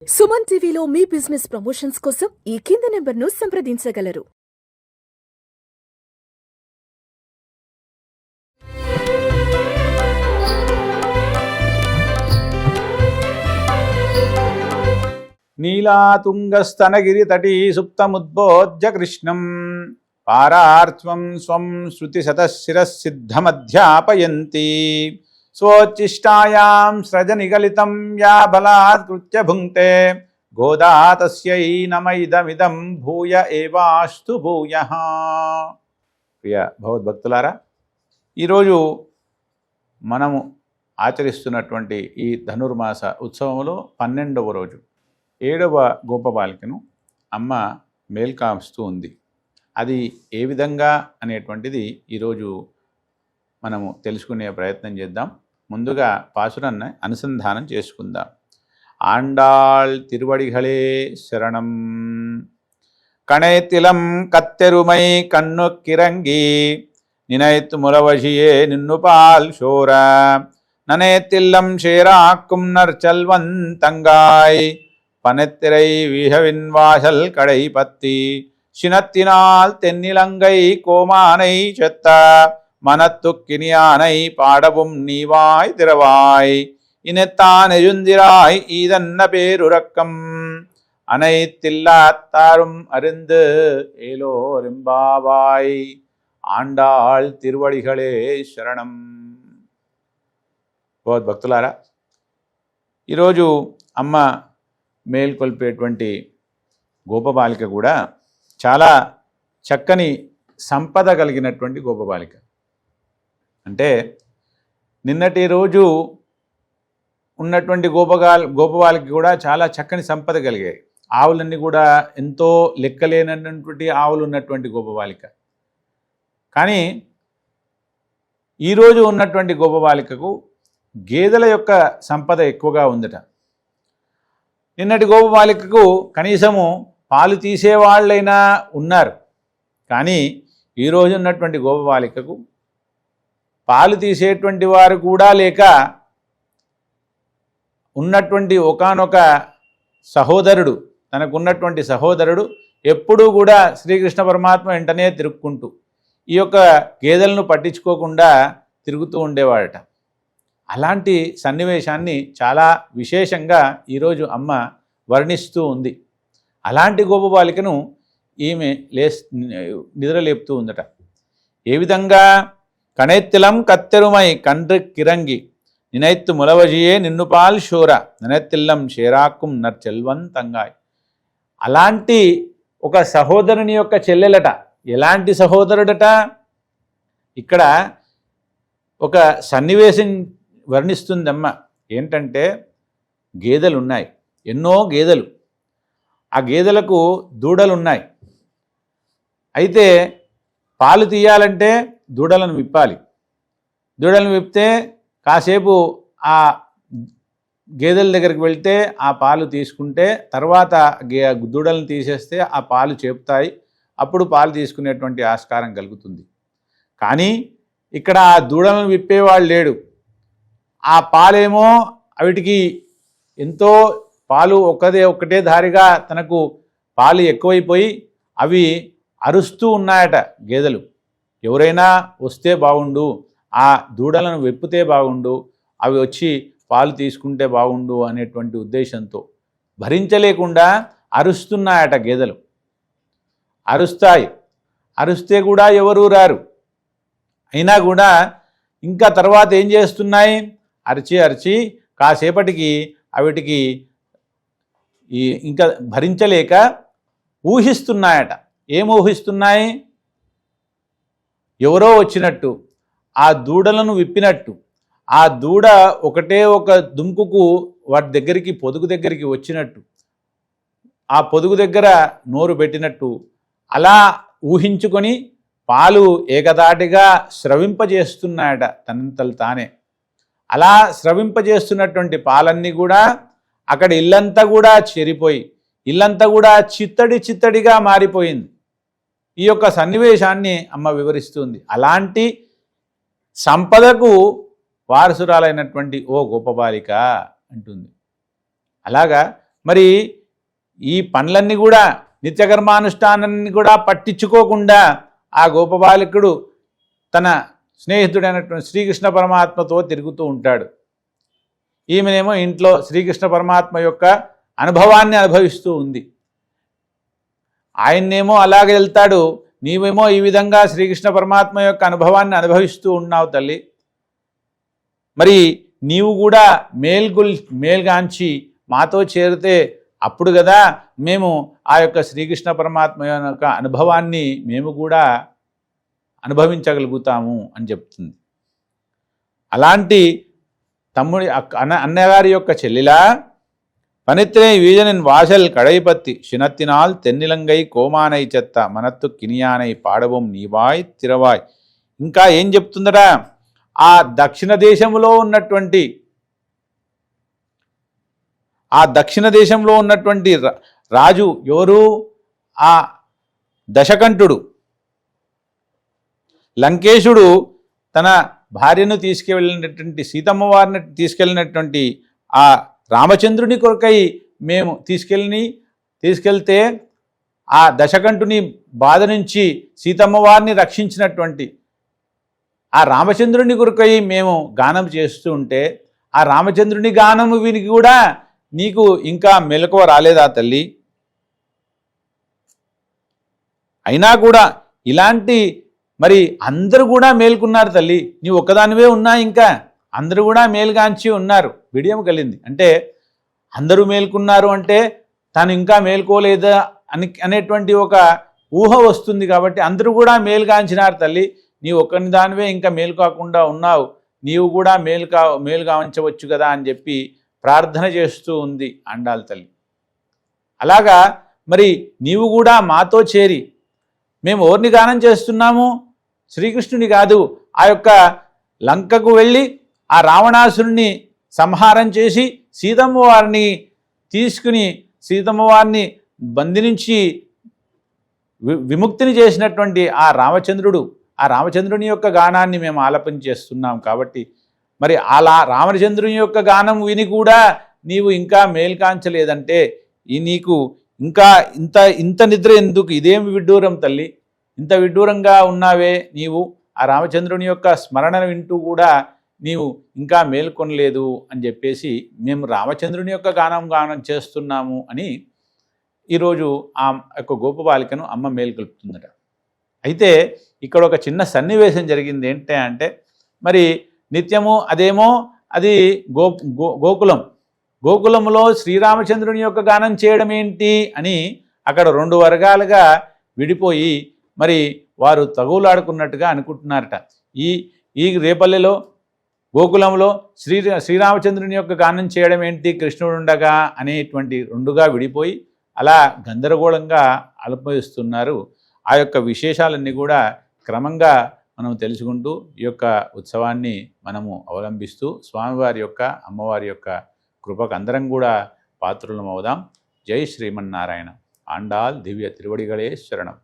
సుమన్ టీవీలో మీ business promotions కోసం ఈ కింది నెంబర్ను సంప్రదించగలరు. నీలాతుంగస్తనగిరితటీ సుప్తముద్బోధ్య కృష్ణం పారార్త్వం స్వం శృతిశతశిరసిద్ధమధ్యాపయంతి స్వోచ్ఛిష్టాయాం సృజనిగలితం యా బలాత్కృత్య భుంక్తే గోదా తస్యై నమైదమిదం భూయ ఏవాస్తు భూయః. ప్రియ భగవద్భక్తులారా, ఈరోజు మనము ఆచరిస్తున్నటువంటి ఈ ధనుర్మాస ఉత్సవంలో 12వ రోజు 7వ గోపబాలికను అమ్మ మేల్కాస్తూ ఉంది. అది ఏ విధంగా అనేటువంటిది ఈరోజు మనము తెలుసుకునే ప్రయత్నం చేద్దాం. ముందుగా పాసురాన్ని అనుసంధానం చేసుకుందాం. ఆండాళ్ తిరువడిగళే శరణం. కణేతిలం కత్తెరుమై కన్నుక్కిరంగి నినైత్ ములవశియే నిన్నుపాల్ శోర ననేతిల్లం షేరాక్కుం నర్చల్వంతంగాయ్ பனத்திரை வீகவின் வாசல் கடை பத்தி சினத்தினால் தென்னிலங்கை கோமானை செத்த மனத்துக்கினியானை பாடவும் நீவாய் திறவாய் இனத்தான் எழுந்திராய் ஈதன்ன பேருறக்கம் அனைத்தில்லாத்தாரும் அருந்து ஏலோரெம்பாவாய். ఆండాళ్ తిరువడిగళే శరణం. భగవద్భక్తులారా, ఈరోజు అమ్మ మేల్కొల్పేటువంటి గోపబాలిక కూడా చాలా చక్కని సంపద కలిగినటువంటి గోపబాలిక. అంటే నిన్నటి రోజు ఉన్నటువంటి గోపబాలిక కూడా చాలా చక్కని సంపద కలిగాయి. ఆవులన్నీ కూడా ఎంతో లెక్కలేనటువంటి ఆవులు ఉన్నటువంటి గోపబాలిక. కానీ ఈరోజు ఉన్నటువంటి గోపబాలికకు గేదెల యొక్క సంపద ఎక్కువగా ఉందట. నిన్నటి గోపబాలికకు కనీసము పాలు తీసేవాళ్ళైనా ఉన్నారు, కానీ ఈరోజు ఉన్నటువంటి గోపబాలికకు పాలు తీసేటువంటి వారు కూడా లేక ఉన్నటువంటి ఒకానొక సహోదరుడు, తనకున్నటువంటి సహోదరుడు ఎప్పుడూ కూడా శ్రీకృష్ణ పరమాత్మ వెంటనే తిరుక్కుంటూ ఈ యొక్క గేదెలను పట్టించుకోకుండా తిరుగుతూ ఉండేవాడట. అలాంటి సన్నివేశాన్ని చాలా విశేషంగా ఈరోజు అమ్మ వర్ణిస్తూ ఉంది. అలాంటి గోపబాలికను ఈమె నిద్రలేపుతూ ఉందట. ఏ విధంగా? కణెత్తిలం కత్తెరుమై కండ్రి కిరంగి నినైత్తు ములవజియే నిన్నుపాల్ శోర ననెత్తిల్లం షేరాక్కుం నర్చెల్వంతంగాయ్. అలాంటి ఒక సహోదరుని యొక్క చెల్లెలట. ఎలాంటి సహోదరుడట? ఇక్కడ ఒక సన్నివేశం వర్ణిస్తుందమ్మ. ఏంటంటే, గేదెలున్నాయి, ఎన్నో గేదెలు. ఆ గేదెలకు దూడలున్నాయి. అయితే పాలు తీయాలంటే దూడలను విప్పాలి. దూడలను విప్పితే కాసేపు ఆ గేదెల దగ్గరికి వెళ్తే ఆ పాలు తీసుకుంటే తర్వాత దూడలను తీసేస్తే ఆ పాలు చేపుతాయి. అప్పుడు పాలు తీసుకునేటువంటి ఆస్కారం కలుగుతుంది. కానీ ఇక్కడ ఆ దూడలను విప్పేవాళ్ళు లేడు. ఆ పాలేమో అవిటికి ఎంతో పాలు ఒక్కటే దారిగా తనకు పాలు ఎక్కువైపోయి అవి అరుస్తూ ఉన్నాయట గేదెలు. ఎవరైనా వస్తే బాగుండు, ఆ దూడలను వెప్పితే బాగుండు, అవి వచ్చి పాలు తీసుకుంటే బాగుండు అనేటువంటి ఉద్దేశంతో భరించలేకుండా అరుస్తున్నాయట గేదెలు. అరుస్తాయి, అరుస్తే కూడా ఎవరూ రారు. అయినా కూడా ఇంకా తర్వాత ఏం చేస్తున్నాయి? అరిచి అరిచి కాసేపటికి అవిటికి ఇంకా భరించలేక ఊహిస్తున్నాయట. ఏం ఊహిస్తున్నాయి? ఎవరో వచ్చినట్టు, ఆ దూడలను విప్పినట్టు, ఆ దూడ ఒకటే ఒక దుంకుకు వాటి దగ్గరికి పొదుగు దగ్గరికి వచ్చినట్టు, ఆ పొదుగు దగ్గర నోరు పెట్టినట్టు అలా ఊహించుకొని పాలు ఏకదాటిగా స్రవింపజేస్తున్నాయట తనంతలు తానే. అలా స్రవింపజేస్తున్నటువంటి పాలన్నీ కూడా అక్కడ ఇల్లంతా కూడా చెరిపోయి ఇల్లంతా కూడా చిత్తడిగా మారిపోయింది. ఈ యొక్క సన్నివేశాన్ని అమ్మ వివరిస్తుంది. అలాంటి సంపదకు వారసురాలైనటువంటి ఓ గోపబాలిక అంటుంది. అలాగా మరి ఈ పనులన్నీ కూడా నిత్యకర్మానుష్ఠానాన్ని కూడా పట్టించుకోకుండా ఆ గోపబాలకుడు తన స్నేహితుడైనటువంటి శ్రీకృష్ణ పరమాత్మతో తిరుగుతూ ఉంటాడు. ఈమెనేమో ఇంట్లో శ్రీకృష్ణ పరమాత్మ యొక్క అనుభవాన్ని అనుభవిస్తూ ఉంది. ఆయన్నేమో అలాగే వెళ్తాడు, నీవేమో ఈ విధంగా శ్రీకృష్ణ పరమాత్మ యొక్క అనుభవాన్ని అనుభవిస్తూ ఉన్నావు తల్లి. మరి నీవు కూడా మేల్గాంచి మాతో చేరితే అప్పుడు కదా మేము ఆ యొక్క శ్రీకృష్ణ పరమాత్మ యొక్క అనుభవాన్ని మేము కూడా అనుభవించగలుగుతాము అని చెప్తుంది. అలాంటి తమ్ముడి అన్నగారి యొక్క చెల్లిలా పనిత్రే వీజనిన్ వాసల్ కడైపత్తి శినత్తినాల్ తెన్నిలంగై కోమానై చెత్త మనత్తు కినియానై పాడవం నీవాయ్ తిరవాయ్. ఇంకా ఏం చెప్తుందట, ఆ దక్షిణ దేశంలో ఉన్నటువంటి రాజు ఎవరు? ఆ దశకంఠుడు. లంకేశుడు తన భార్యను తీసుకెళ్ళినటువంటి సీతమ్మ వారిని తీసుకెళ్ళినటువంటి ఆ రామచంద్రుని కొరకై మేము తీసుకెళ్తే ఆ దశకంఠుని బాధ నుంచి సీతమ్మ వారిని రక్షించినటువంటి ఆ రామచంద్రుని కొరకై మేము గానం చేస్తూ ఉంటే ఆ రామచంద్రుని గానము విని కూడా నీకు ఇంకా మెలకువ రాలేదా తల్లి? అయినా కూడా ఇలాంటి మరి అందరూ కూడా మేల్కున్నారు తల్లి, నీవు ఒక్కదానివే ఉన్నా, ఇంకా అందరూ కూడా మేలుగాంచి ఉన్నారు. బిడియం కలిగింది అంటే అందరూ మేల్కున్నారు అంటే తాను ఇంకా మేల్కోలేదా అనేటువంటి ఒక ఊహ వస్తుంది. కాబట్టి అందరూ కూడా మేలుగాంచినారు తల్లి, నీవు ఒక్కని దానివే ఇంకా మేలు కాకుండా ఉన్నావు, నీవు కూడా మేలుగాంచవచ్చు కదా అని చెప్పి ప్రార్థన చేస్తూ ఉంది ఆండాళ్ తల్లి. అలాగా మరి నీవు కూడా మాతో చేరి, మేము ఎవరిని గానం చేస్తున్నాము? శ్రీకృష్ణుని కాదు, ఆ యొక్క లంకకు వెళ్ళి ఆ రావణాసురుణ్ణి సంహారం చేసి సీతమ్మ వారిని తీసుకుని సీతమ్మ వారిని బంధించి విముక్తిని చేసినటువంటి ఆ రామచంద్రుని యొక్క గానాన్ని మేము ఆలపన చేస్తున్నాం. కాబట్టి మరి అలా రామచంద్రుని యొక్క గానం విని కూడా నీవు ఇంకా మేల్కాంచలేదంటే నీకు ఇంకా ఇంత నిద్ర ఎందుకు? ఇదేమి విడ్డూరం తల్లి, ఇంత విడ్డూరంగా ఉన్నావే నీవు? ఆ రామచంద్రుని యొక్క స్మరణ వింటూ కూడా నీవు ఇంకా మేల్కొనలేదు అని చెప్పేసి మేము రామచంద్రుని యొక్క గానం చేస్తున్నాము అని ఈరోజు ఆ యొక్క గోపబాలికను అమ్మ మేల్కొల్పుతుందట. అయితే ఇక్కడ ఒక చిన్న సన్నివేశం జరిగింది. ఏంటంటే మరి నిత్యము అది గోకులంలో శ్రీరామచంద్రుని యొక్క గానం చేయడం ఏంటి అని అక్కడ రెండు వర్గాలుగా విడిపోయి మరి వారు తగులాడుకున్నట్టుగా అనుకుంటున్నారట. ఈ రేపల్లెలో గోకులంలో శ్రీరామచంద్రుని యొక్క గానం చేయడం ఏంటి కృష్ణుడుండగా అనేటువంటి రెండుగా విడిపోయి అలా గందరగోళంగా అనుభవిస్తున్నారు. ఆ యొక్క విశేషాలన్నీ కూడా క్రమంగా మనం తెలుసుకుంటూ ఈ యొక్క ఉత్సవాన్ని మనము అవలంబిస్తూ స్వామివారి యొక్క అమ్మవారి యొక్క కృపకు అందరం కూడా పాత్రులం అవుదాం. జై శ్రీమన్నారాయణ. ఆండాల్ దివ్య తిరువడిగళే శరణం.